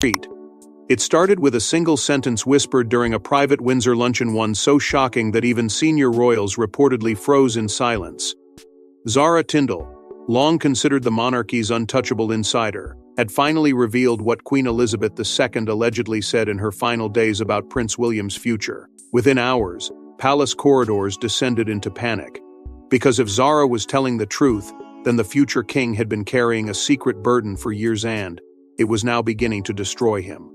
It started with a single sentence whispered during a private Windsor luncheon, one so shocking that even senior royals reportedly froze in silence. Zara Tindall, long considered the monarchy's untouchable insider, had finally revealed what Queen Elizabeth II allegedly said in her final days about Prince William's future. Within hours, palace corridors descended into panic. Because if Zara was telling the truth, then the future king had been carrying a secret burden for years and it was now beginning to destroy him.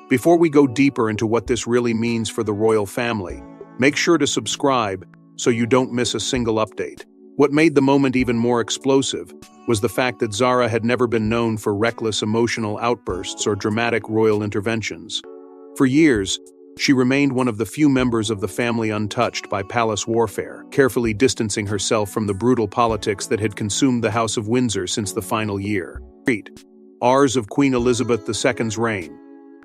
Before we go deeper into what this really means for the royal family, make sure to subscribe so you don't miss a single update. What made the moment even more explosive was the fact that Zara had never been known for reckless emotional outbursts or dramatic royal interventions. For years, she remained one of the few members of the family untouched by palace warfare, carefully distancing herself from the brutal politics that had consumed the House of Windsor since the final year. Hours of Queen Elizabeth II's reign.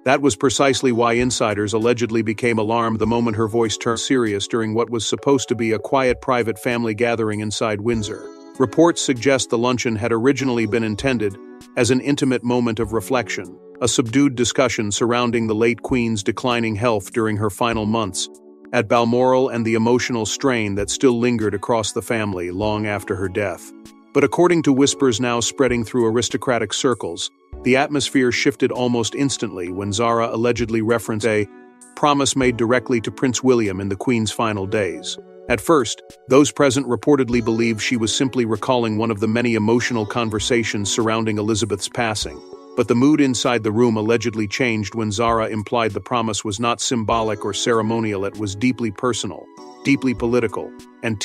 That was precisely why insiders allegedly became alarmed the moment her voice turned serious during what was supposed to be a quiet private family gathering inside Windsor. Reports suggest the luncheon had originally been intended as an intimate moment of reflection, a subdued discussion surrounding the late Queen's declining health during her final months at Balmoral and the emotional strain that still lingered across the family long after her death. But according to whispers now spreading through aristocratic circles, the atmosphere shifted almost instantly when Zara allegedly referenced a promise made directly to Prince William in the Queen's final days. At first, those present reportedly believed she was simply recalling one of the many emotional conversations surrounding Elizabeth's passing. But the mood inside the room allegedly changed when Zara implied the promise was not symbolic or ceremonial, it was deeply personal, deeply political, and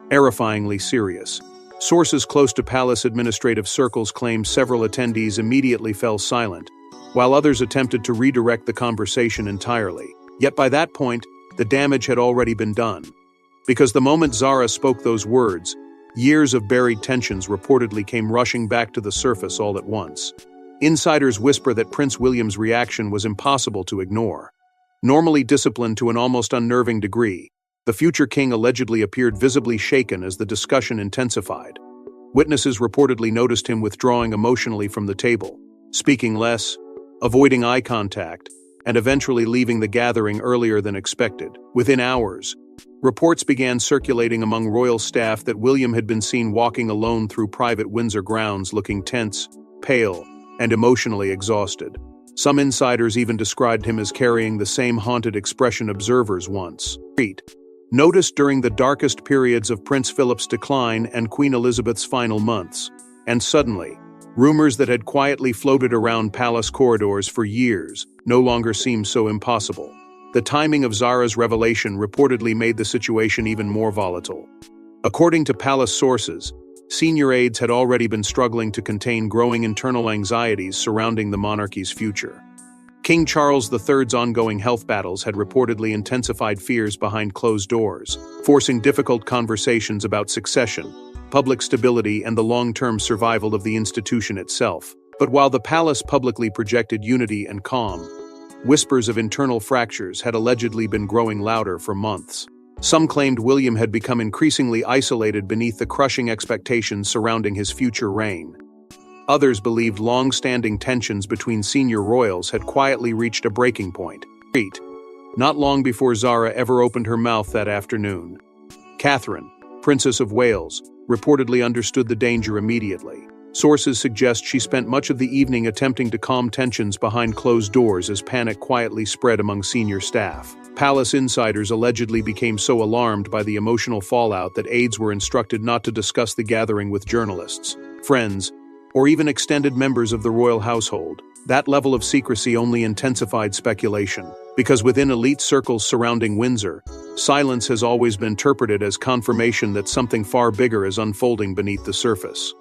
terrifyingly serious. Sources close to palace administrative circles claim several attendees immediately fell silent, while others attempted to redirect the conversation entirely. Yet by that point, the damage had already been done. Because the moment Zara spoke those words, years of buried tensions reportedly came rushing back to the surface all at once. Insiders whisper that Prince William's reaction was impossible to ignore. Normally disciplined to an almost unnerving degree, the future king allegedly appeared visibly shaken as the discussion intensified. Witnesses reportedly noticed him withdrawing emotionally from the table, speaking less, avoiding eye contact, and eventually leaving the gathering earlier than expected. Within hours, reports began circulating among royal staff that William had been seen walking alone through private Windsor grounds looking tense, pale, and emotionally exhausted. Some insiders even described him as carrying the same haunted expression observers once noticed during the darkest periods of Prince Philip's decline and Queen Elizabeth's final months. And suddenly, rumors that had quietly floated around palace corridors for years no longer seemed so impossible. The timing of Zara's revelation reportedly made the situation even more volatile. According to palace sources, senior aides had already been struggling to contain growing internal anxieties surrounding the monarchy's future. King Charles III's ongoing health battles had reportedly intensified fears behind closed doors, forcing difficult conversations about succession, public stability, and the long-term survival of the institution itself. But while the palace publicly projected unity and calm, whispers of internal fractures had allegedly been growing louder for months. Some claimed William had become increasingly isolated beneath the crushing expectations surrounding his future reign. Others believed long-standing tensions between senior royals had quietly reached a breaking point. Not long before Zara ever opened her mouth that afternoon, Catherine, Princess of Wales, reportedly understood the danger immediately. Sources suggest she spent much of the evening attempting to calm tensions behind closed doors as panic quietly spread among senior staff. Palace insiders allegedly became so alarmed by the emotional fallout that aides were instructed not to discuss the gathering with journalists, friends, or even extended members of the royal household. That level of secrecy only intensified speculation, because within elite circles surrounding Windsor, silence has always been interpreted as confirmation that something far bigger is unfolding beneath the surface.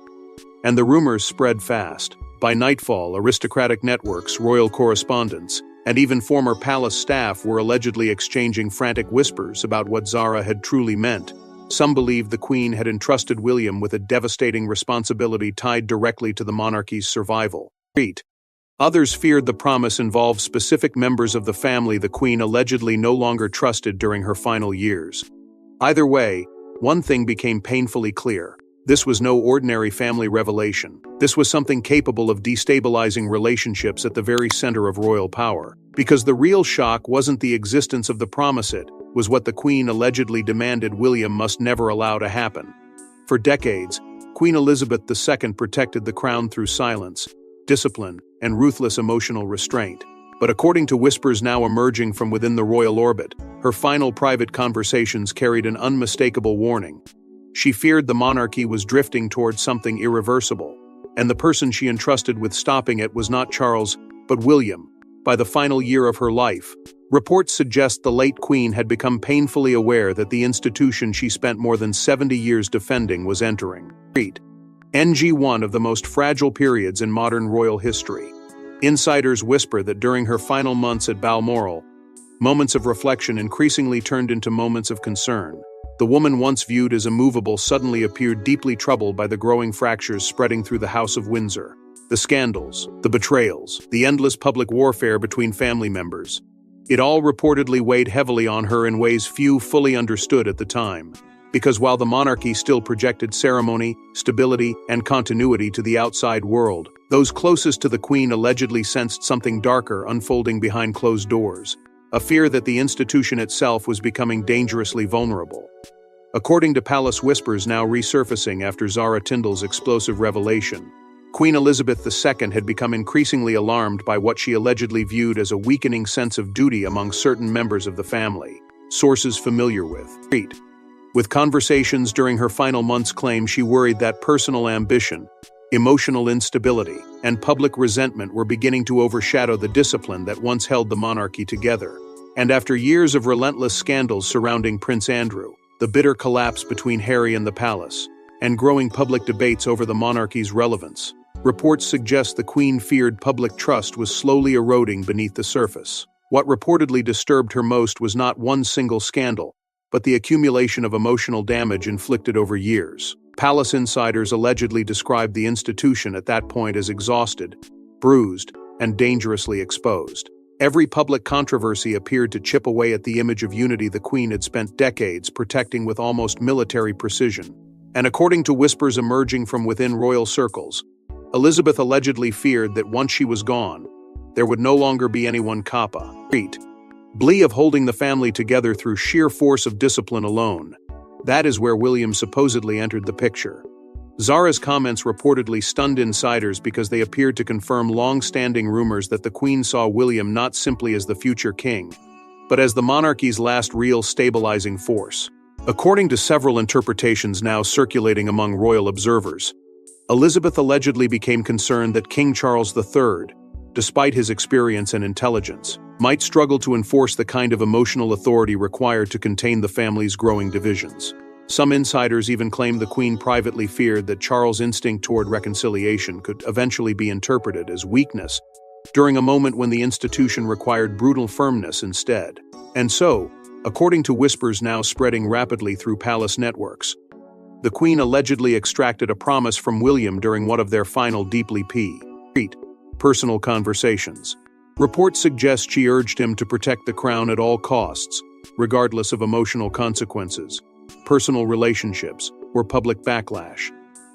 And the rumors spread fast. By nightfall, aristocratic networks, royal correspondents, and even former palace staff were allegedly exchanging frantic whispers about what Zara had truly meant. Some believed the Queen had entrusted William with a devastating responsibility tied directly to the monarchy's survival. Others feared the promise involved specific members of the family the Queen allegedly no longer trusted during her final years. Either way, one thing became painfully clear. This was no ordinary family revelation. This was something capable of destabilizing relationships at the very center of royal power. Because the real shock wasn't the existence of the promise, it was what the Queen allegedly demanded William must never allow to happen. For decades, Queen Elizabeth II protected the crown through silence, discipline, and ruthless emotional restraint. But according to whispers now emerging from within the royal orbit, her final private conversations carried an unmistakable warning. She feared the monarchy was drifting towards something irreversible, and the person she entrusted with stopping it was not Charles, but William. By the final year of her life, reports suggest the late Queen had become painfully aware that the institution she spent more than 70 years defending was entering one of the most fragile periods in modern royal history. Insiders whisper that during her final months at Balmoral, moments of reflection increasingly turned into moments of concern. The woman once viewed as immovable suddenly appeared deeply troubled by the growing fractures spreading through the House of Windsor. The scandals, the betrayals, the endless public warfare between family members. It all reportedly weighed heavily on her in ways few fully understood at the time. Because while the monarchy still projected ceremony, stability, and continuity to the outside world, those closest to the Queen allegedly sensed something darker unfolding behind closed doors. A fear that the institution itself was becoming dangerously vulnerable. According to palace whispers now resurfacing after Zara Tindall's explosive revelation, Queen Elizabeth II had become increasingly alarmed by what she allegedly viewed as a weakening sense of duty among certain members of the family. Sources familiar with conversations during her final months claim she worried that personal ambition, emotional instability, and public resentment were beginning to overshadow the discipline that once held the monarchy together. And after years of relentless scandals surrounding Prince Andrew, the bitter collapse between Harry and the palace, and growing public debates over the monarchy's relevance, reports suggest the Queen feared public trust was slowly eroding beneath the surface. What reportedly disturbed her most was not one single scandal, but the accumulation of emotional damage inflicted over years. Palace insiders allegedly described the institution at that point as exhausted, bruised, and dangerously exposed. Every public controversy appeared to chip away at the image of unity the Queen had spent decades protecting with almost military precision. And according to whispers emerging from within royal circles, Elizabeth allegedly feared that once she was gone, there would no longer be anyone capable of holding the family together through sheer force of discipline alone. That is where William supposedly entered the picture. Zara's comments reportedly stunned insiders because they appeared to confirm long-standing rumors that the Queen saw William not simply as the future king, but as the monarchy's last real stabilizing force. According to several interpretations now circulating among royal observers, Elizabeth allegedly became concerned that King Charles III, despite his experience and intelligence, might struggle to enforce the kind of emotional authority required to contain the family's growing divisions. Some insiders even claimed the Queen privately feared that Charles' instinct toward reconciliation could eventually be interpreted as weakness during a moment when the institution required brutal firmness instead. And so, according to whispers now spreading rapidly through palace networks, the Queen allegedly extracted a promise from William during one of their final deeply personal conversations. Reports suggest she urged him to protect the crown at all costs, regardless of emotional consequences, personal relationships, or public backlash.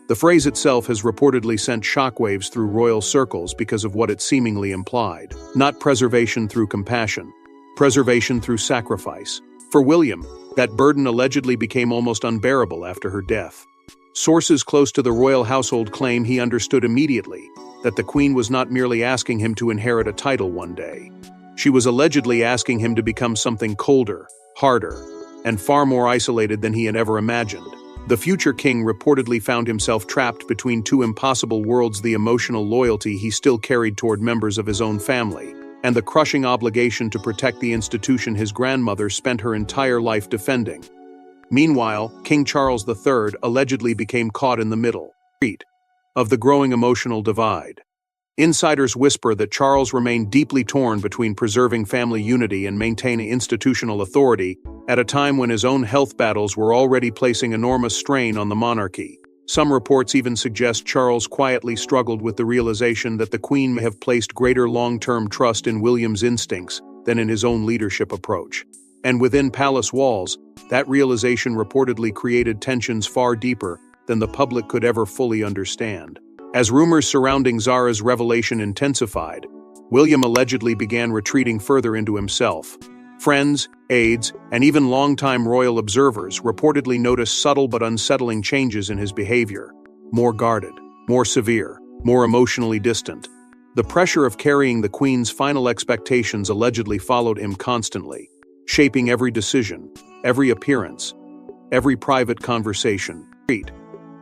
The phrase itself has reportedly sent shockwaves through royal circles because of what it seemingly implied. Not preservation through compassion, preservation through sacrifice. For William, that burden allegedly became almost unbearable after her death. Sources close to the royal household claim he understood immediately that the Queen was not merely asking him to inherit a title one day. She was allegedly asking him to become something colder, harder, and far more isolated than he had ever imagined. The future king reportedly found himself trapped between two impossible worlds: the emotional loyalty he still carried toward members of his own family, and the crushing obligation to protect the institution his grandmother spent her entire life defending. Meanwhile, King Charles III allegedly became caught in the middle of the growing emotional divide. Insiders whisper that Charles remained deeply torn between preserving family unity and maintaining institutional authority at a time when his own health battles were already placing enormous strain on the monarchy. Some reports even suggest Charles quietly struggled with the realization that the Queen may have placed greater long-term trust in William's instincts than in his own leadership approach. And within palace walls, that realization reportedly created tensions far deeper than the public could ever fully understand. As rumors surrounding Zara's revelation intensified, William allegedly began retreating further into himself. Friends, aides, and even longtime royal observers reportedly noticed subtle but unsettling changes in his behavior. More guarded, more severe, more emotionally distant. The pressure of carrying the Queen's final expectations allegedly followed him constantly, shaping every decision, every appearance, every private conversation.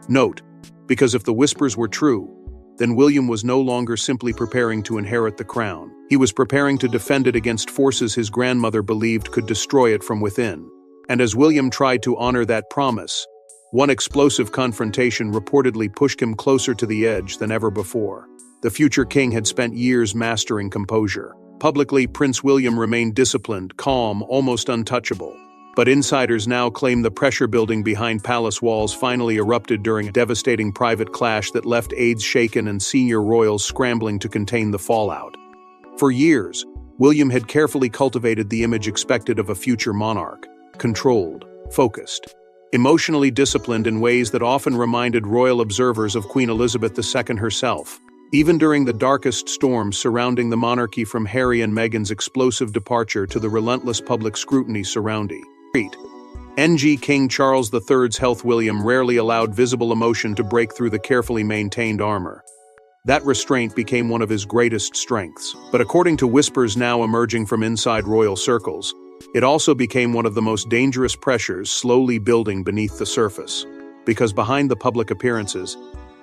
Note, because if the whispers were true, then William was no longer simply preparing to inherit the crown. He was preparing to defend it against forces his grandmother believed could destroy it from within. And as William tried to honor that promise, one explosive confrontation reportedly pushed him closer to the edge than ever before. The future king had spent years mastering composure. Publicly, Prince William remained disciplined, calm, almost untouchable. But insiders now claim the pressure building behind palace walls finally erupted during a devastating private clash that left aides shaken and senior royals scrambling to contain the fallout. For years, William had carefully cultivated the image expected of a future monarch: controlled, focused, emotionally disciplined in ways that often reminded royal observers of Queen Elizabeth II herself. Even during the darkest storms surrounding the monarchy, from Harry and Meghan's explosive departure to the relentless public scrutiny surrounding King Charles III's health, William rarely allowed visible emotion to break through the carefully maintained armor. That restraint became one of his greatest strengths. But according to whispers now emerging from inside royal circles, it also became one of the most dangerous pressures slowly building beneath the surface. Because behind the public appearances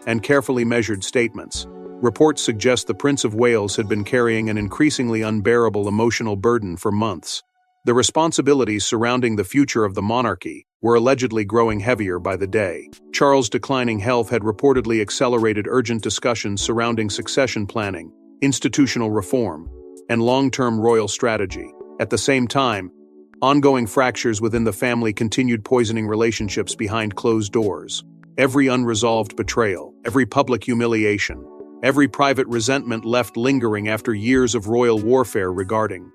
and carefully measured statements, reports suggest the Prince of Wales had been carrying an increasingly unbearable emotional burden for months. The responsibilities surrounding the future of the monarchy were allegedly growing heavier by the day. Charles' declining health had reportedly accelerated urgent discussions surrounding succession planning, institutional reform, and long-term royal strategy. At the same time, ongoing fractures within the family continued poisoning relationships behind closed doors. Every unresolved betrayal, every public humiliation, every private resentment left lingering after years of royal warfare regarding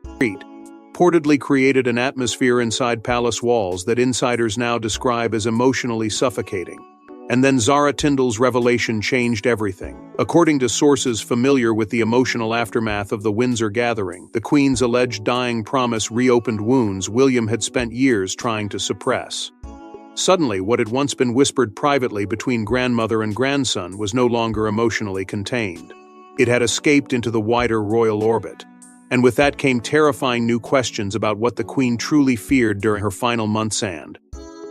reportedly created an atmosphere inside palace walls that insiders now describe as emotionally suffocating. And then Zara Tindall's revelation changed everything. According to sources familiar with the emotional aftermath of the Windsor gathering, the Queen's alleged dying promise reopened wounds William had spent years trying to suppress. Suddenly, what had once been whispered privately between grandmother and grandson was no longer emotionally contained. It had escaped into the wider royal orbit. And with that came terrifying new questions about what the Queen truly feared during her final months and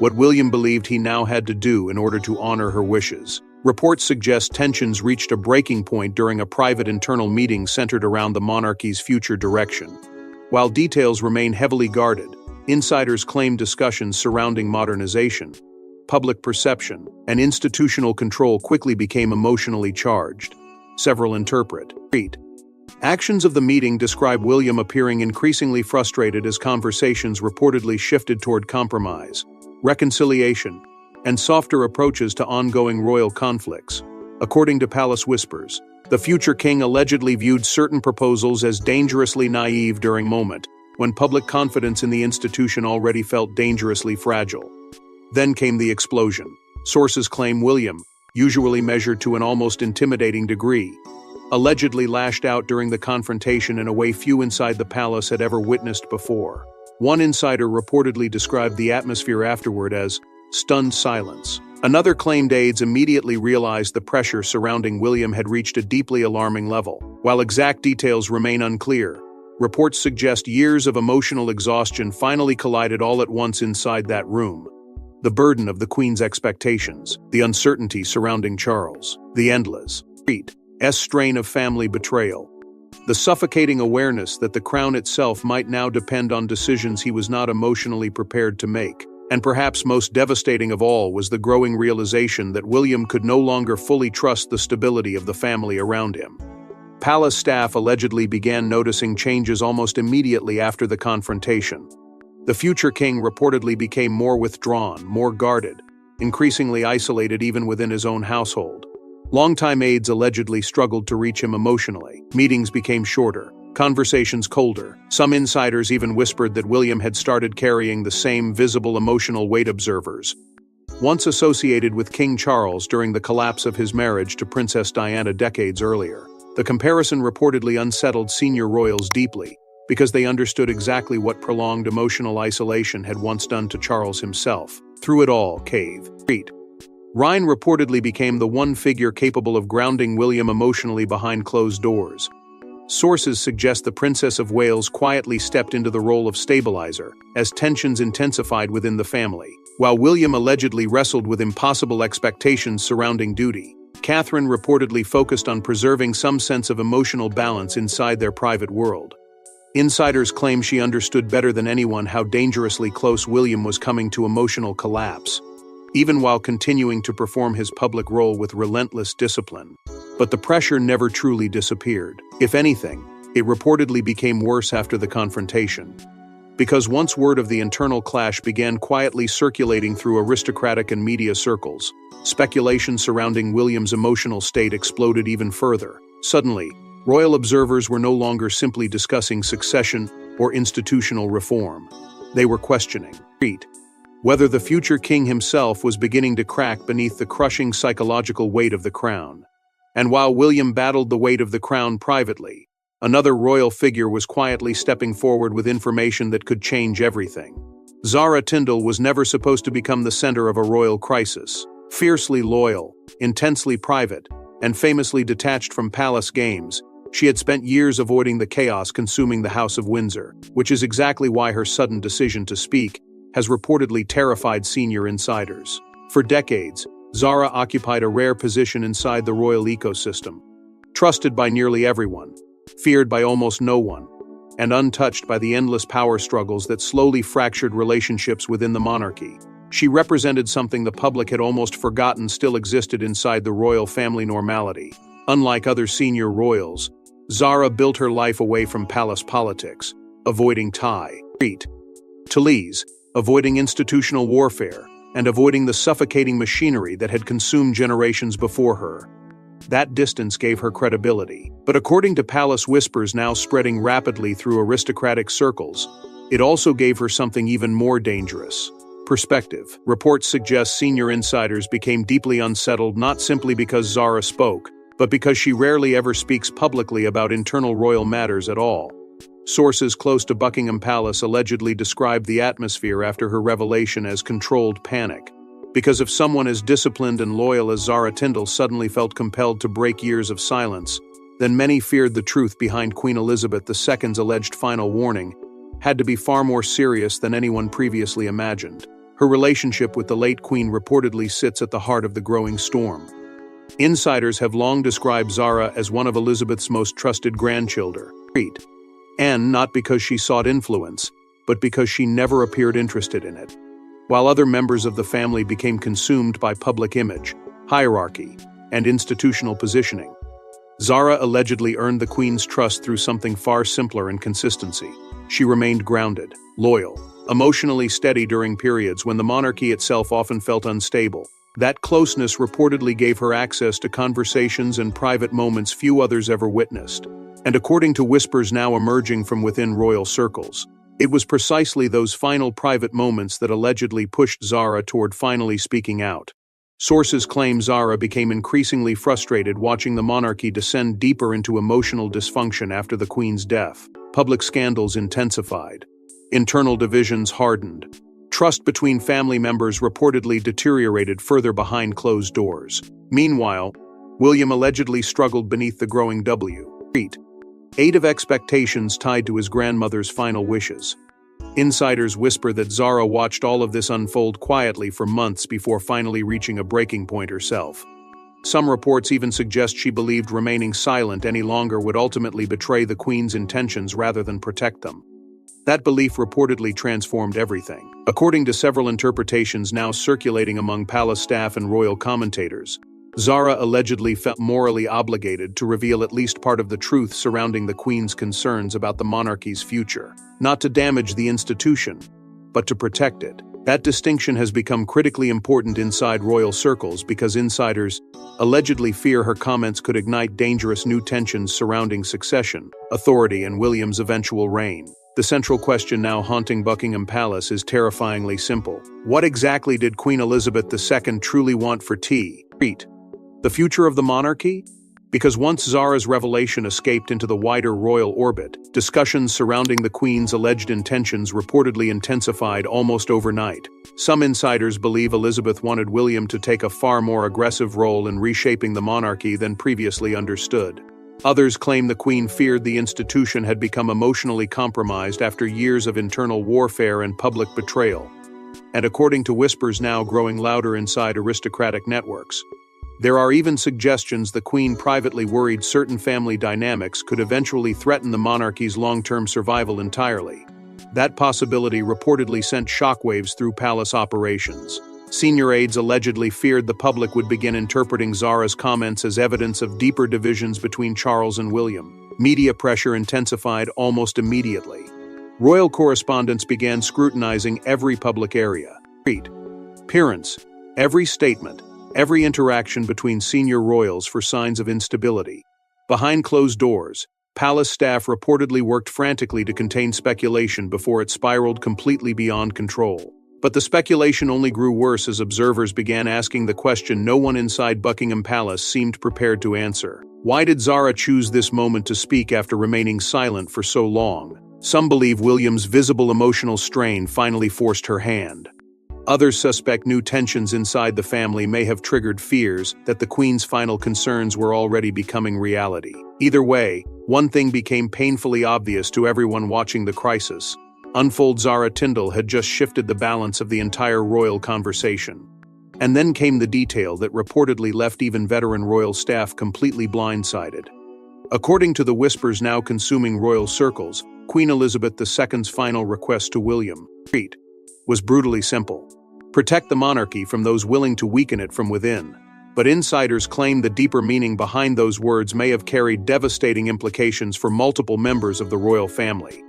what William believed he now had to do in order to honor her wishes. Reports suggest tensions reached a breaking point during a private internal meeting centered around the monarchy's future direction. While details remain heavily guarded, insiders claim discussions surrounding modernization, public perception, and institutional control quickly became emotionally charged. Several interpret actions of the meeting describe William appearing increasingly frustrated as conversations reportedly shifted toward compromise, reconciliation, and softer approaches to ongoing royal conflicts. According to palace whispers, the future king allegedly viewed certain proposals as dangerously naive during a moment when public confidence in the institution already felt dangerously fragile. Then came the explosion. Sources claim William, usually measured to an almost intimidating degree, allegedly lashed out during the confrontation in a way few inside the palace had ever witnessed before. One insider reportedly described the atmosphere afterward as stunned silence. Another claimed aides immediately realized the pressure surrounding William had reached a deeply alarming level. While exact details remain unclear, reports suggest years of emotional exhaustion finally collided all at once inside that room. The burden of the Queen's expectations, the uncertainty surrounding Charles, the endless strain of family betrayal, the suffocating awareness that the crown itself might now depend on decisions he was not emotionally prepared to make. And perhaps most devastating of all was the growing realization that William could no longer fully trust the stability of the family around him. Palace staff allegedly began noticing changes almost immediately after the confrontation. The future king reportedly became more withdrawn, more guarded, increasingly isolated even within his own household. Longtime aides allegedly struggled to reach him emotionally. Meetings became shorter, conversations colder. Some insiders even whispered that William had started carrying the same visible emotional weight observers once associated with King Charles during the collapse of his marriage to Princess Diana decades earlier. The comparison reportedly unsettled senior royals deeply, because they understood exactly what prolonged emotional isolation had once done to Charles himself. Through it all, Rhine reportedly became the one figure capable of grounding William emotionally behind closed doors. Sources suggest the Princess of Wales quietly stepped into the role of stabilizer, as tensions intensified within the family. While William allegedly wrestled with impossible expectations surrounding duty, Catherine reportedly focused on preserving some sense of emotional balance inside their private world. Insiders claim she understood better than anyone how dangerously close William was coming to emotional collapse, even while continuing to perform his public role with relentless discipline. But the pressure never truly disappeared. If anything, it reportedly became worse after the confrontation. Because once word of the internal clash began quietly circulating through aristocratic and media circles, speculation surrounding William's emotional state exploded even further. Suddenly, royal observers were no longer simply discussing succession or institutional reform. They were questioning whether the future king himself was beginning to crack beneath the crushing psychological weight of the crown. And while William battled the weight of the crown privately, another royal figure was quietly stepping forward with information that could change everything. Zara Tindall was never supposed to become the center of a royal crisis. Fiercely loyal, intensely private, and famously detached from palace games, she had spent years avoiding the chaos consuming the House of Windsor, which is exactly why her sudden decision to speak has reportedly terrified senior insiders. For decades, Zara occupied a rare position inside the royal ecosystem, trusted by nearly everyone, feared by almost no one, and untouched by the endless power struggles that slowly fractured relationships within the monarchy. She represented something the public had almost forgotten still existed inside the royal family normality. Unlike other senior royals, Zara built her life away from palace politics, avoiding Talese, avoiding institutional warfare, and avoiding the suffocating machinery that had consumed generations before her. That distance gave her credibility. But according to palace whispers now spreading rapidly through aristocratic circles, it also gave her something even more dangerous: perspective. Reports suggest senior insiders became deeply unsettled not simply because Zara spoke, but because she rarely ever speaks publicly about internal royal matters at all. Sources close to Buckingham Palace allegedly described the atmosphere after her revelation as controlled panic. Because if someone as disciplined and loyal as Zara Tindall suddenly felt compelled to break years of silence, then many feared the truth behind Queen Elizabeth II's alleged final warning had to be far more serious than anyone previously imagined. Her relationship with the late Queen reportedly sits at the heart of the growing storm. Insiders have long described Zara as one of Elizabeth's most trusted grandchildren, and not because she sought influence, but because she never appeared interested in it. While other members of the family became consumed by public image, hierarchy, and institutional positioning, Zara allegedly earned the Queen's trust through something far simpler and consistency. She remained grounded, loyal, emotionally steady during periods when the monarchy itself often felt unstable. That closeness reportedly gave her access to conversations and private moments few others ever witnessed. And according to whispers now emerging from within royal circles, it was precisely those final private moments that allegedly pushed Zara toward finally speaking out. Sources claim Zara became increasingly frustrated watching the monarchy descend deeper into emotional dysfunction after the Queen's death. Public scandals intensified. Internal divisions hardened. Trust between family members reportedly deteriorated further behind closed doors. Meanwhile, William allegedly struggled beneath the growing weight of expectations tied to his grandmother's final wishes. Insiders whisper that Zara watched all of this unfold quietly for months before finally reaching a breaking point herself. Some reports even suggest she believed remaining silent any longer would ultimately betray the Queen's intentions rather than protect them. That belief reportedly transformed everything. According to several interpretations now circulating among palace staff and royal commentators, Zara allegedly felt morally obligated to reveal at least part of the truth surrounding the Queen's concerns about the monarchy's future. Not to damage the institution, but to protect it. That distinction has become critically important inside royal circles because insiders allegedly fear her comments could ignite dangerous new tensions surrounding succession, authority, and William's eventual reign. The central question now haunting Buckingham Palace is terrifyingly simple. What exactly did Queen Elizabeth II truly want for tea? The future of the monarchy? Because once Zara's revelation escaped into the wider royal orbit, discussions surrounding the Queen's alleged intentions reportedly intensified almost overnight. Some insiders believe Elizabeth wanted William to take a far more aggressive role in reshaping the monarchy than previously understood. Others claim the Queen feared the institution had become emotionally compromised after years of internal warfare and public betrayal. And according to whispers now growing louder inside aristocratic networks, there are even suggestions the Queen privately worried certain family dynamics could eventually threaten the monarchy's long-term survival entirely. That possibility reportedly sent shockwaves through palace operations. Senior aides allegedly feared the public would begin interpreting Zara's comments as evidence of deeper divisions between Charles and William. Media pressure intensified almost immediately. Royal correspondents began scrutinizing every public area. Appearance, every statement, every interaction between senior royals for signs of instability. Behind closed doors, palace staff reportedly worked frantically to contain speculation before it spiraled completely beyond control. But the speculation only grew worse as observers began asking the question no one inside Buckingham Palace seemed prepared to answer. Why did Zara choose this moment to speak after remaining silent for so long? Some believe William's visible emotional strain finally forced her hand. Others suspect new tensions inside the family may have triggered fears that the Queen's final concerns were already becoming reality. Either way, one thing became painfully obvious to everyone watching the crisis. Unfold Zara Tindall had just shifted the balance of the entire royal conversation. And then came the detail that reportedly left even veteran royal staff completely blindsided. According to the whispers now consuming royal circles, Queen Elizabeth II's final request to William was brutally simple: protect the monarchy from those willing to weaken it from within. But insiders claim the deeper meaning behind those words may have carried devastating implications for multiple members of the royal family.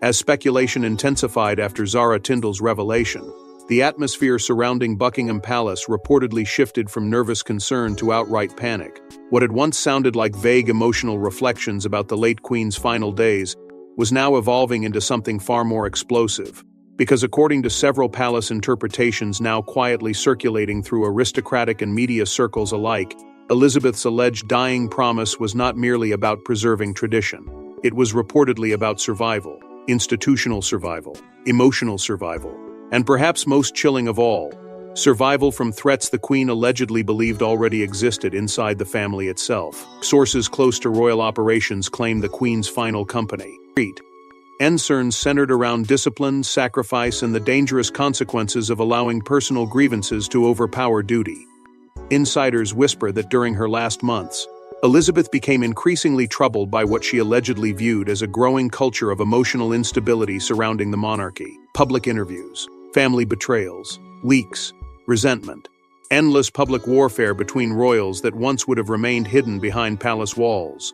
As speculation intensified after Zara Tindall's revelation, the atmosphere surrounding Buckingham Palace reportedly shifted from nervous concern to outright panic. What had once sounded like vague emotional reflections about the late Queen's final days was now evolving into something far more explosive. Because according to several palace interpretations now quietly circulating through aristocratic and media circles alike, Elizabeth's alleged dying promise was not merely about preserving tradition. It was reportedly about survival, institutional survival, emotional survival, and perhaps most chilling of all, survival from threats the Queen allegedly believed already existed inside the family itself. Sources close to royal operations claim the Queen's final company concerns centered around discipline, sacrifice, and the dangerous consequences of allowing personal grievances to overpower duty. Insiders whisper that during her last months, Elizabeth became increasingly troubled by what she allegedly viewed as a growing culture of emotional instability surrounding the monarchy. Public interviews, family betrayals, leaks, resentment, endless public warfare between royals that once would have remained hidden behind palace walls.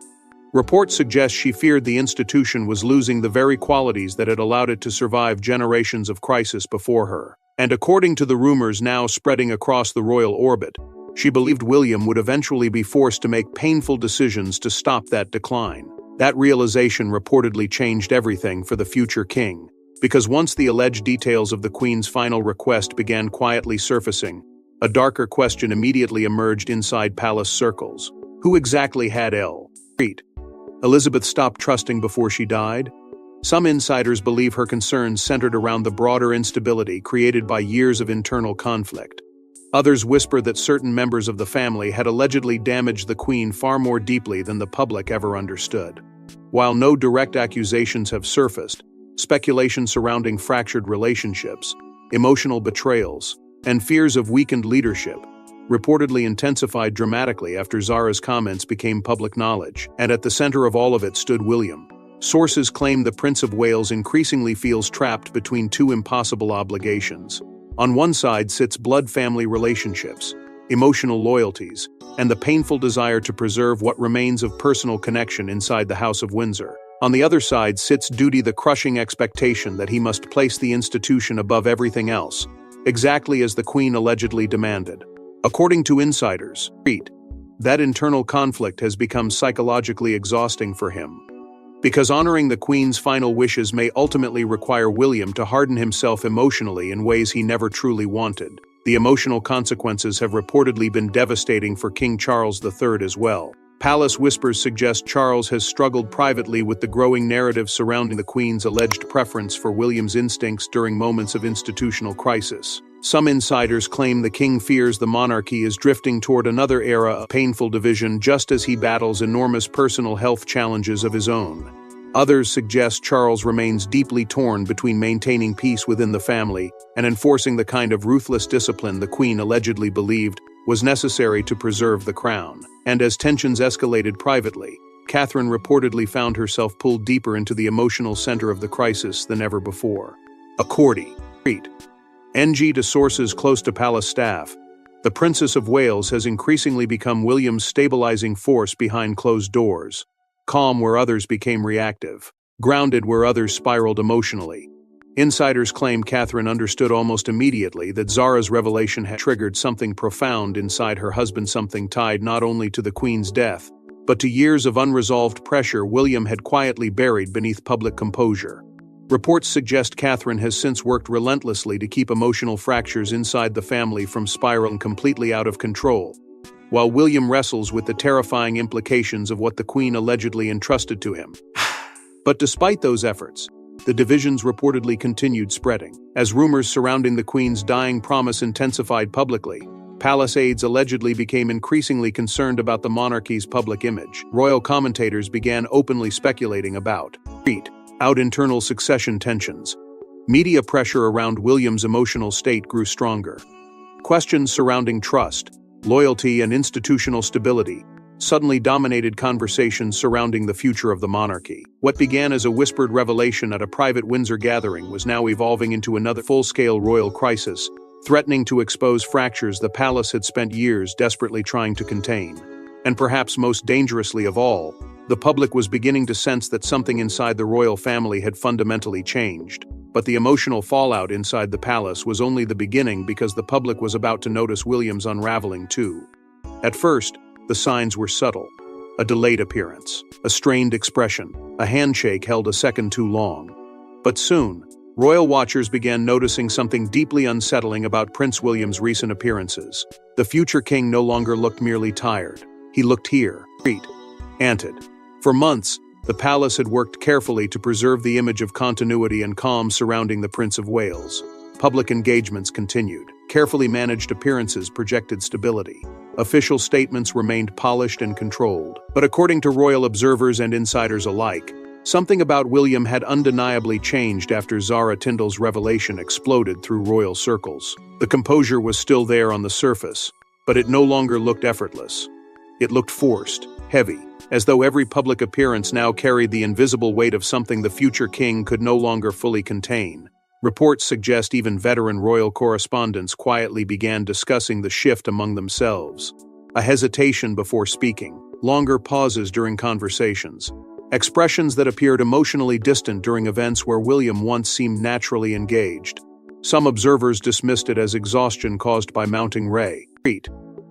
Reports suggest she feared the institution was losing the very qualities that had allowed it to survive generations of crisis before her. And according to the rumors now spreading across the royal orbit, she believed William would eventually be forced to make painful decisions to stop that decline. That realization reportedly changed everything for the future king, because once the alleged details of the Queen's final request began quietly surfacing, a darker question immediately emerged inside palace circles. Who exactly had Elizabeth stopped trusting before she died? Some insiders believe her concerns centered around the broader instability created by years of internal conflict. Others whisper that certain members of the family had allegedly damaged the Queen far more deeply than the public ever understood. While no direct accusations have surfaced, speculation surrounding fractured relationships, emotional betrayals, and fears of weakened leadership reportedly intensified dramatically after Zara's comments became public knowledge, and at the center of all of it stood William. Sources claim the Prince of Wales increasingly feels trapped between two impossible obligations. On one side sits blood family relationships, emotional loyalties, and the painful desire to preserve what remains of personal connection inside the House of Windsor. On the other side sits duty, the crushing expectation that he must place the institution above everything else, exactly as the Queen allegedly demanded. According to insiders, that internal conflict has become psychologically exhausting for him. Because honoring the Queen's final wishes may ultimately require William to harden himself emotionally in ways he never truly wanted. The emotional consequences have reportedly been devastating for King Charles III as well. Palace whispers suggest Charles has struggled privately with the growing narrative surrounding the Queen's alleged preference for William's instincts during moments of institutional crisis. Some insiders claim the king fears the monarchy is drifting toward another era of painful division just as he battles enormous personal health challenges of his own. Others suggest Charles remains deeply torn between maintaining peace within the family and enforcing the kind of ruthless discipline the Queen allegedly believed was necessary to preserve the crown. And as tensions escalated privately, Catherine reportedly found herself pulled deeper into the emotional center of the crisis than ever before. According to sources close to palace staff, the Princess of Wales has increasingly become William's stabilizing force behind closed doors, calm where others became reactive, grounded where others spiraled emotionally. Insiders claim Catherine understood almost immediately that Zara's revelation had triggered something profound inside her husband, something tied not only to the Queen's death, but to years of unresolved pressure William had quietly buried beneath public composure. Reports suggest Catherine has since worked relentlessly to keep emotional fractures inside the family from spiraling completely out of control, while William wrestles with the terrifying implications of what the Queen allegedly entrusted to him. But despite those efforts, the divisions reportedly continued spreading. As rumors surrounding the Queen's dying promise intensified publicly, palace aides allegedly became increasingly concerned about the monarchy's public image. Royal commentators began openly speculating about internal succession tensions. Media pressure around William's emotional state grew stronger. Questions surrounding trust, loyalty, and institutional stability suddenly dominated conversations surrounding the future of the monarchy. What began as a whispered revelation at a private Windsor gathering was now evolving into another full-scale royal crisis, threatening to expose fractures the palace had spent years desperately trying to contain. And perhaps most dangerously of all, the public was beginning to sense that something inside the royal family had fundamentally changed. But the emotional fallout inside the palace was only the beginning, because the public was about to notice William's unraveling too. At first, the signs were subtle. A delayed appearance, a strained expression, a handshake held a second too long. But soon, royal watchers began noticing something deeply unsettling about Prince William's recent appearances. The future king no longer looked merely tired. He looked anted. For months, the palace had worked carefully to preserve the image of continuity and calm surrounding the Prince of Wales. Public engagements continued. Carefully managed appearances projected stability. Official statements remained polished and controlled. But according to royal observers and insiders alike, something about William had undeniably changed after Zara Tindall's revelation exploded through royal circles. The composure was still there on the surface, but it no longer looked effortless. It looked forced, heavy, as though every public appearance now carried the invisible weight of something the future king could no longer fully contain. Reports suggest even veteran royal correspondents quietly began discussing the shift among themselves. A hesitation before speaking, longer pauses during conversations, expressions that appeared emotionally distant during events where William once seemed naturally engaged. Some observers dismissed it as exhaustion caused by mounting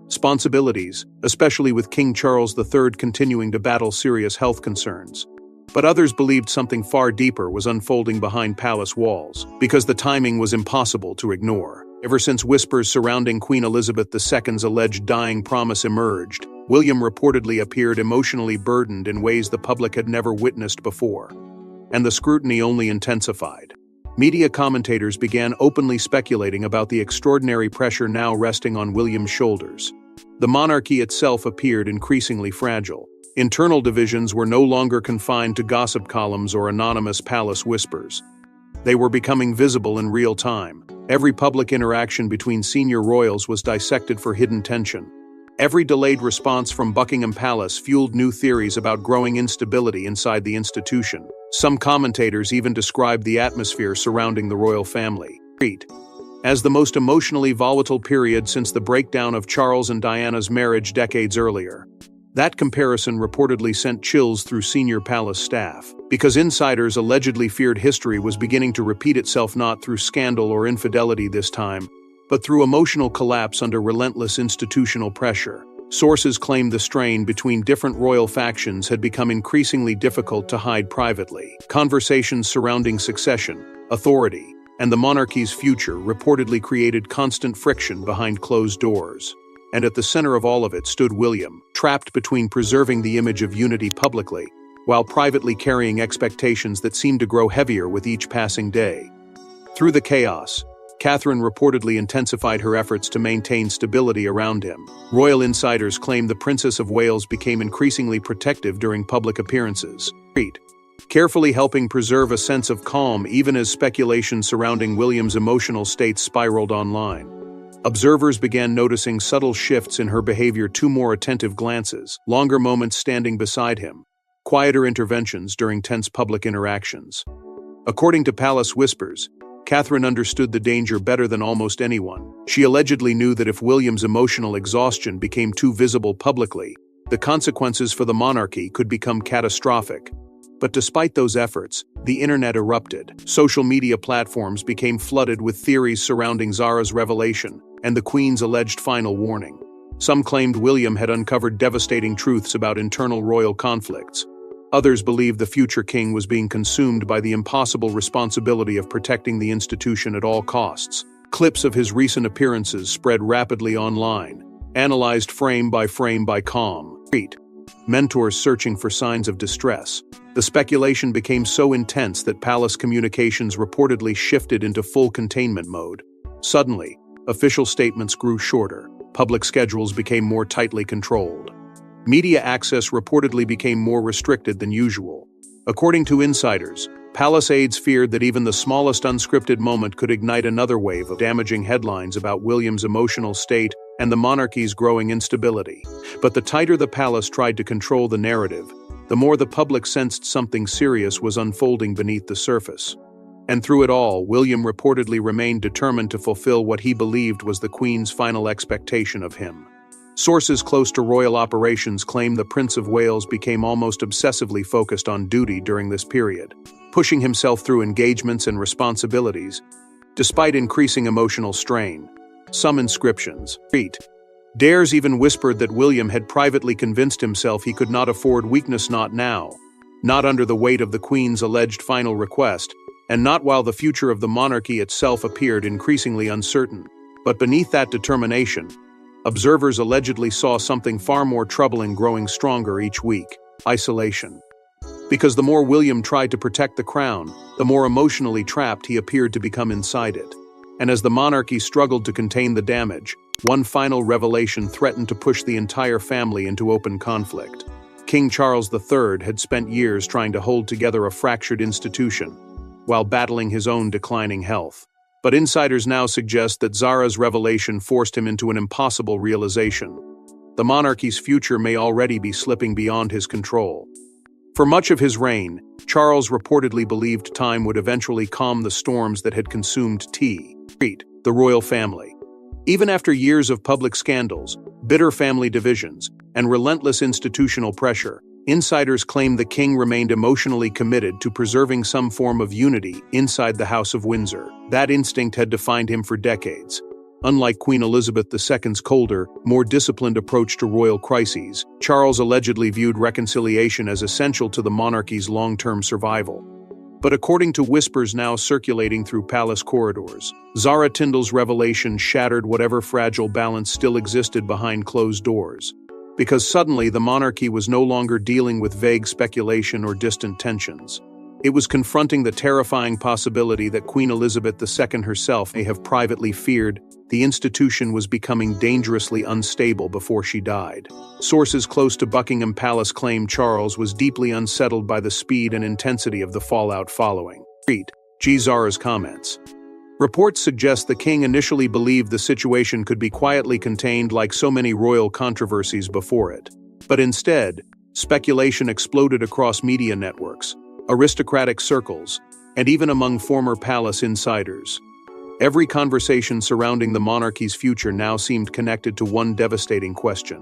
responsibilities, especially with King Charles III continuing to battle serious health concerns. But others believed something far deeper was unfolding behind palace walls, because the timing was impossible to ignore. Ever since whispers surrounding Queen Elizabeth II's alleged dying promise emerged, William reportedly appeared emotionally burdened in ways the public had never witnessed before. And the scrutiny only intensified. Media commentators began openly speculating about the extraordinary pressure now resting on William's shoulders. The monarchy itself appeared increasingly fragile. Internal divisions were no longer confined to gossip columns or anonymous palace whispers. They were becoming visible in real time. Every public interaction between senior royals was dissected for hidden tension. Every delayed response from Buckingham Palace fueled new theories about growing instability inside the institution. Some commentators even described the atmosphere surrounding the royal family as the most emotionally volatile period since the breakdown of Charles and Diana's marriage decades earlier. That comparison reportedly sent chills through senior palace staff, because insiders allegedly feared history was beginning to repeat itself, not through scandal or infidelity this time, but through emotional collapse under relentless institutional pressure. Sources claimed the strain between different royal factions had become increasingly difficult to hide privately. Conversations surrounding succession, authority, and the monarchy's future reportedly created constant friction behind closed doors. And at the center of all of it stood William, trapped between preserving the image of unity publicly, while privately carrying expectations that seemed to grow heavier with each passing day. Through the chaos, Catherine reportedly intensified her efforts to maintain stability around him. Royal insiders claimed the Princess of Wales became increasingly protective during public appearances, carefully helping preserve a sense of calm even as speculation surrounding William's emotional state spiraled online. Observers began noticing subtle shifts in her behavior: two more attentive glances, longer moments standing beside him, quieter interventions during tense public interactions. According to palace whispers, Catherine understood the danger better than almost anyone. She allegedly knew that if William's emotional exhaustion became too visible publicly, the consequences for the monarchy could become catastrophic. But despite those efforts, the internet erupted. Social media platforms became flooded with theories surrounding Zara's revelation and the Queen's alleged final warning. Some claimed William had uncovered devastating truths about internal royal conflicts. Others believed the future king was being consumed by the impossible responsibility of protecting the institution at all costs. Clips of his recent appearances spread rapidly online, analyzed frame by calm mentors searching for signs of distress. The speculation became so intense that palace communications reportedly shifted into full containment mode. Suddenly, official statements grew shorter, public schedules became more tightly controlled. Media access reportedly became more restricted than usual. According to insiders, palace aides feared that even the smallest unscripted moment could ignite another wave of damaging headlines about William's emotional state and the monarchy's growing instability. But the tighter the palace tried to control the narrative, the more the public sensed something serious was unfolding beneath the surface. And through it all, William reportedly remained determined to fulfill what he believed was the Queen's final expectation of him. Sources close to royal operations claim the Prince of Wales became almost obsessively focused on duty during this period, pushing himself through engagements and responsibilities, despite increasing emotional strain. Some inscriptions, dares even whispered that William had privately convinced himself he could not afford weakness, not now, not under the weight of the Queen's alleged final request, and not while the future of the monarchy itself appeared increasingly uncertain. But beneath that determination, observers allegedly saw something far more troubling growing stronger each week: isolation. Because the more William tried to protect the crown, the more emotionally trapped he appeared to become inside it. And as the monarchy struggled to contain the damage, one final revelation threatened to push the entire family into open conflict. King Charles III had spent years trying to hold together a fractured institution, while battling his own declining health. But insiders now suggest that Zara's revelation forced him into an impossible realization. The monarchy's future may already be slipping beyond his control. For much of his reign, Charles reportedly believed time would eventually calm the storms that had consumed the royal family. Even after years of public scandals, bitter family divisions, and relentless institutional pressure, insiders claim the king remained emotionally committed to preserving some form of unity inside the House of Windsor. That instinct had defined him for decades. Unlike Queen Elizabeth II's colder, more disciplined approach to royal crises, Charles allegedly viewed reconciliation as essential to the monarchy's long-term survival. But according to whispers now circulating through palace corridors, Zara Tindall's revelation shattered whatever fragile balance still existed behind closed doors. Because suddenly the monarchy was no longer dealing with vague speculation or distant tensions. It was confronting the terrifying possibility that Queen Elizabeth II herself may have privately feared the institution was becoming dangerously unstable before she died. Sources close to Buckingham Palace claim Charles was deeply unsettled by the speed and intensity of the fallout following Zara's comments. Reports suggest the king initially believed the situation could be quietly contained like so many royal controversies before it. But instead, speculation exploded across media networks, aristocratic circles, and even among former palace insiders. Every conversation surrounding the monarchy's future now seemed connected to one devastating question.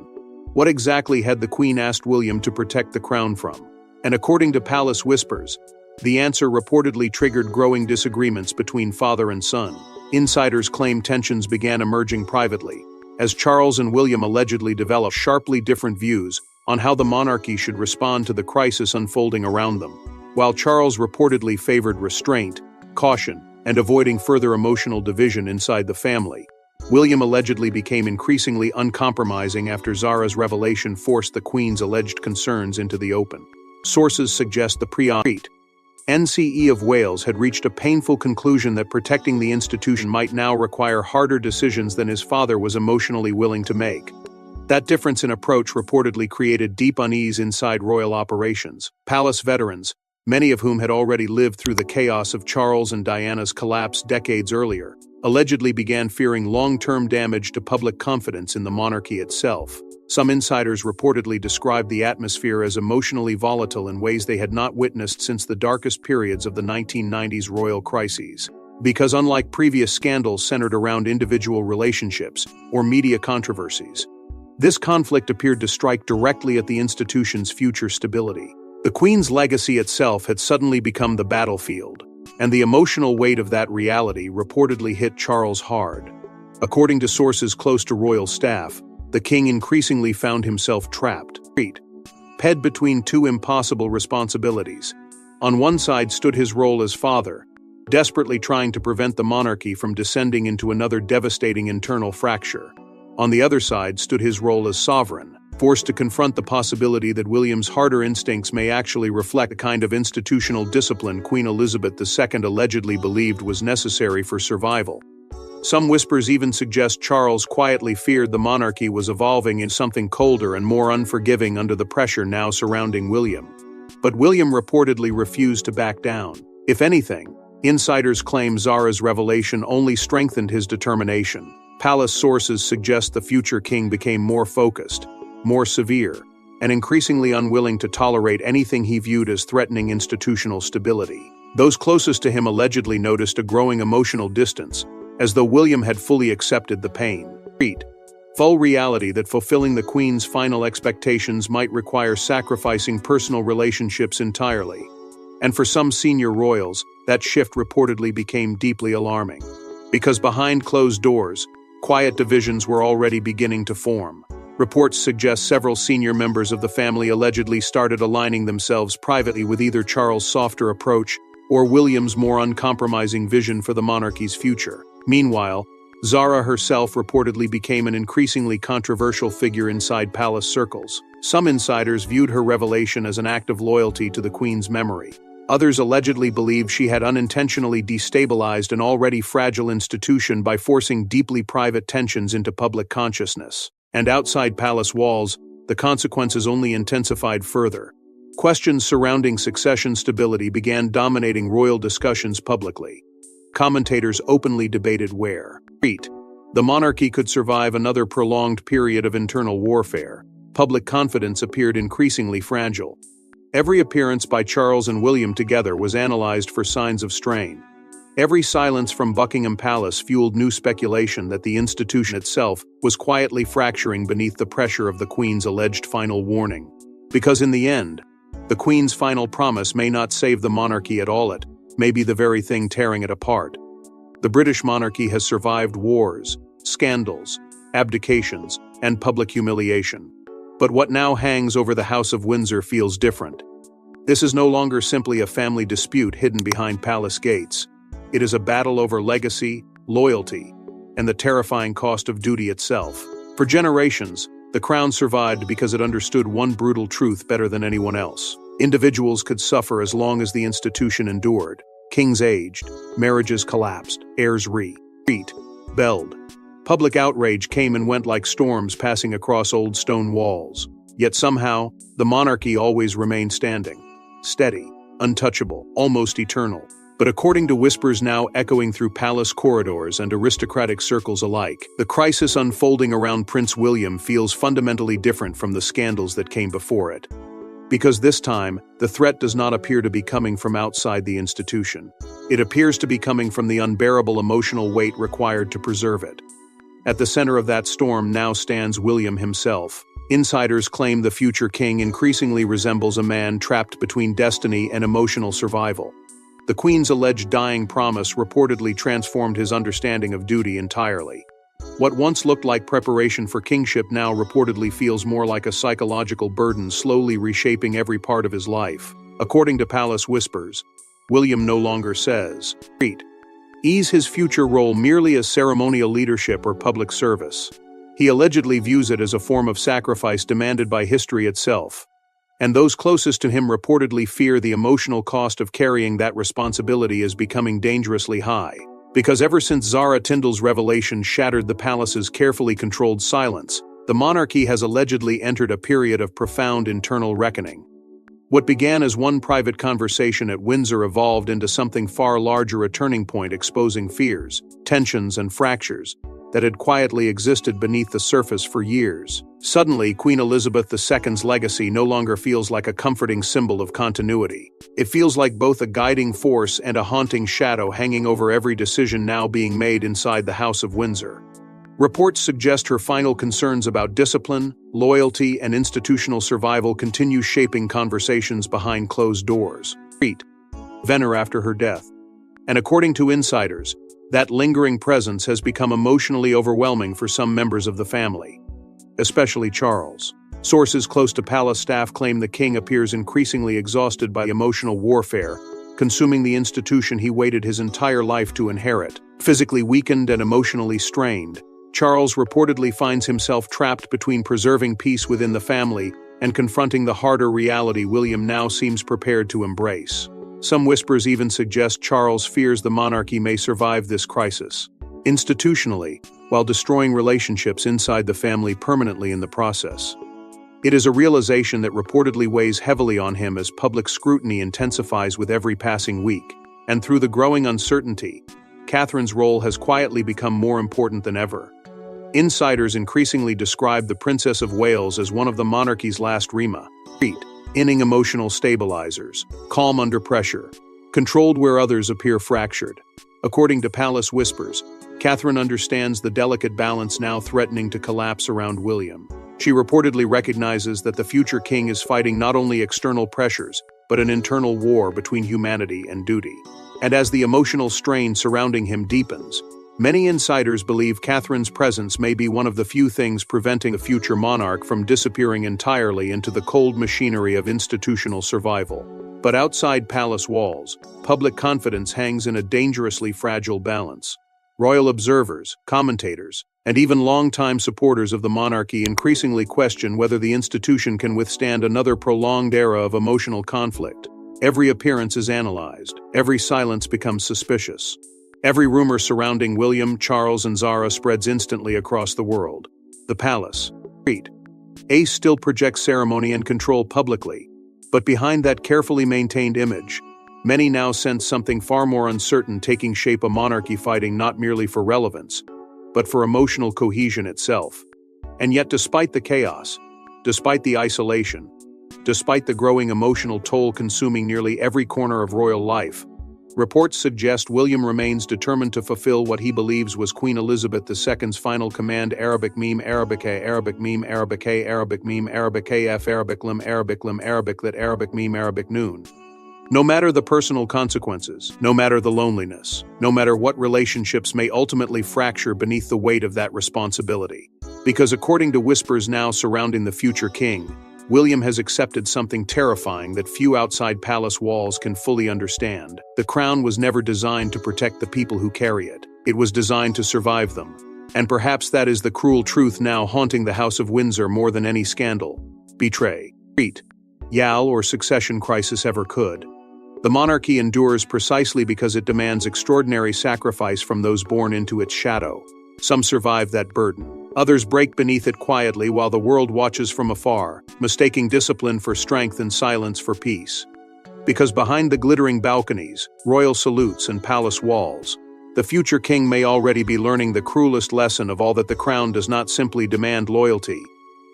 What exactly had the Queen asked William to protect the crown from? And according to palace whispers, the answer reportedly triggered growing disagreements between father and son. Insiders claim tensions began emerging privately, as Charles and William allegedly developed sharply different views on how the monarchy should respond to the crisis unfolding around them. While Charles reportedly favored restraint, caution, and avoiding further emotional division inside the family, William allegedly became increasingly uncompromising after Zara's revelation forced the Queen's alleged concerns into the open. Sources suggest the pre-treat NCE of Wales had reached a painful conclusion that protecting the institution might now require harder decisions than his father was emotionally willing to make. That difference in approach reportedly created deep unease inside royal operations. Palace veterans, many of whom had already lived through the chaos of Charles and Diana's collapse decades earlier, allegedly began fearing long-term damage to public confidence in the monarchy itself. Some insiders reportedly described the atmosphere as emotionally volatile in ways they had not witnessed since the darkest periods of the 1990s royal crises. Because unlike previous scandals centered around individual relationships or media controversies, this conflict appeared to strike directly at the institution's future stability. The Queen's legacy itself had suddenly become the battlefield, and the emotional weight of that reality reportedly hit Charles hard. According to sources close to royal staff, the king increasingly found himself trapped, ped between two impossible responsibilities. On one side stood his role as father, desperately trying to prevent the monarchy from descending into another devastating internal fracture. On the other side stood his role as sovereign, forced to confront the possibility that William's harder instincts may actually reflect the kind of institutional discipline Queen Elizabeth II allegedly believed was necessary for survival. Some whispers even suggest Charles quietly feared the monarchy was evolving into something colder and more unforgiving under the pressure now surrounding William. But William reportedly refused to back down. If anything, insiders claim Zara's revelation only strengthened his determination. Palace sources suggest the future king became more focused, more severe, and increasingly unwilling to tolerate anything he viewed as threatening institutional stability. Those closest to him allegedly noticed a growing emotional distance, as though William had fully accepted the pain. Full reality that fulfilling the Queen's final expectations might require sacrificing personal relationships entirely. And for some senior royals, that shift reportedly became deeply alarming. Because behind closed doors, quiet divisions were already beginning to form. Reports suggest several senior members of the family allegedly started aligning themselves privately with either Charles' softer approach or William's more uncompromising vision for the monarchy's future. Meanwhile, Zara herself reportedly became an increasingly controversial figure inside palace circles. Some insiders viewed her revelation as an act of loyalty to the Queen's memory. Others allegedly believed she had unintentionally destabilized an already fragile institution by forcing deeply private tensions into public consciousness. And outside palace walls, the consequences only intensified further. Questions surrounding succession stability began dominating royal discussions publicly. Commentators openly debated where the monarchy could survive another prolonged period of internal warfare. Public confidence appeared increasingly fragile. Every appearance by Charles and William together was analyzed for signs of strain. Every silence from Buckingham Palace fueled new speculation that the institution itself was quietly fracturing beneath the pressure of the Queen's alleged final warning. Because in the end, the Queen's final promise may not save the monarchy at all, it may be the very thing tearing it apart. The British monarchy has survived wars, scandals, abdications, and public humiliation. But what now hangs over the House of Windsor feels different. This is no longer simply a family dispute hidden behind palace gates. It is a battle over legacy, loyalty, and the terrifying cost of duty itself. For generations, the crown survived because it understood one brutal truth better than anyone else. Individuals could suffer as long as the institution endured. Kings aged, marriages collapsed, heirs rebelled. Public outrage came and went like storms passing across old stone walls. Yet somehow, the monarchy always remained standing. Steady, untouchable, almost eternal. But according to whispers now echoing through palace corridors and aristocratic circles alike, the crisis unfolding around Prince William feels fundamentally different from the scandals that came before it. Because this time, the threat does not appear to be coming from outside the institution. It appears to be coming from the unbearable emotional weight required to preserve it. At the center of that storm now stands William himself. Insiders claim the future king increasingly resembles a man trapped between destiny and emotional survival. The Queen's alleged dying promise reportedly transformed his understanding of duty entirely. What once looked like preparation for kingship now reportedly feels more like a psychological burden slowly reshaping every part of his life. According to palace whispers, William no longer says, ease his future role merely as ceremonial leadership or public service. He allegedly views it as a form of sacrifice demanded by history itself. And those closest to him reportedly fear the emotional cost of carrying that responsibility is becoming dangerously high. Because ever since Zara Tindall's revelation shattered the palace's carefully controlled silence, the monarchy has allegedly entered a period of profound internal reckoning. What began as one private conversation at Windsor evolved into something far larger, a turning point exposing fears, tensions, and fractures that had quietly existed beneath the surface for years. Suddenly, Queen Elizabeth II's legacy no longer feels like a comforting symbol of continuity. It feels like both a guiding force and a haunting shadow hanging over every decision now being made inside the House of Windsor. Reports suggest her final concerns about discipline, loyalty, and institutional survival continue shaping conversations behind closed doors. Venner after her death. And according to insiders, that lingering presence has become emotionally overwhelming for some members of the family, especially Charles. Sources close to palace staff claim the king appears increasingly exhausted by emotional warfare, consuming the institution he waited his entire life to inherit. Physically weakened and emotionally strained, Charles reportedly finds himself trapped between preserving peace within the family and confronting the harder reality William now seems prepared to embrace. Some whispers even suggest Charles fears the monarchy may survive this crisis institutionally, while destroying relationships inside the family permanently in the process. It is a realization that reportedly weighs heavily on him as public scrutiny intensifies with every passing week. And through the growing uncertainty, Catherine's role has quietly become more important than ever. Insiders increasingly describe the Princess of Wales as one of the monarchy's last inning emotional stabilizers, calm under pressure, controlled where others appear fractured. According to palace whispers, Catherine understands the delicate balance now threatening to collapse around William. She reportedly recognizes that the future king is fighting not only external pressures, but an internal war between humanity and duty. And as the emotional strain surrounding him deepens, many insiders believe Catherine's presence may be one of the few things preventing a future monarch from disappearing entirely into the cold machinery of institutional survival. But outside palace walls, public confidence hangs in a dangerously fragile balance. Royal observers, commentators, and even longtime supporters of the monarchy increasingly question whether the institution can withstand another prolonged era of emotional conflict. Every appearance is analyzed, every silence becomes suspicious. Every rumor surrounding William, Charles, and Zara spreads instantly across the world. The palace, still projects ceremony and control publicly, but behind that carefully maintained image, many now sense something far more uncertain taking shape: a monarchy fighting not merely for relevance, but for emotional cohesion itself. And yet, despite the chaos, despite the isolation, despite the growing emotional toll consuming nearly every corner of royal life, reports suggest William remains determined to fulfill what he believes was Queen Elizabeth II's final command: Arabic meme, Arabic A, Arabic meme, Arabic A, Arabic meme, Arabic AF, Arabic lim, Arabic that, Arabic meme, Arabic noon. No matter the personal consequences, no matter the loneliness, no matter what relationships may ultimately fracture beneath the weight of that responsibility. Because according to whispers now surrounding the future king, William has accepted something terrifying that few outside palace walls can fully understand. The crown was never designed to protect the people who carry it. It was designed to survive them. And perhaps that is the cruel truth now haunting the House of Windsor more than any scandal, betray, or succession crisis ever could. The monarchy endures precisely because it demands extraordinary sacrifice from those born into its shadow. Some survive that burden. Others break beneath it quietly while the world watches from afar, mistaking discipline for strength and silence for peace. Because behind the glittering balconies, royal salutes, and palace walls, the future king may already be learning the cruelest lesson of all: that the crown does not simply demand loyalty.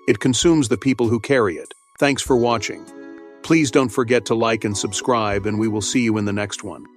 It consumes the people who carry it. Thanks for watching. Please don't forget to like and subscribe, and we will see you in the next one.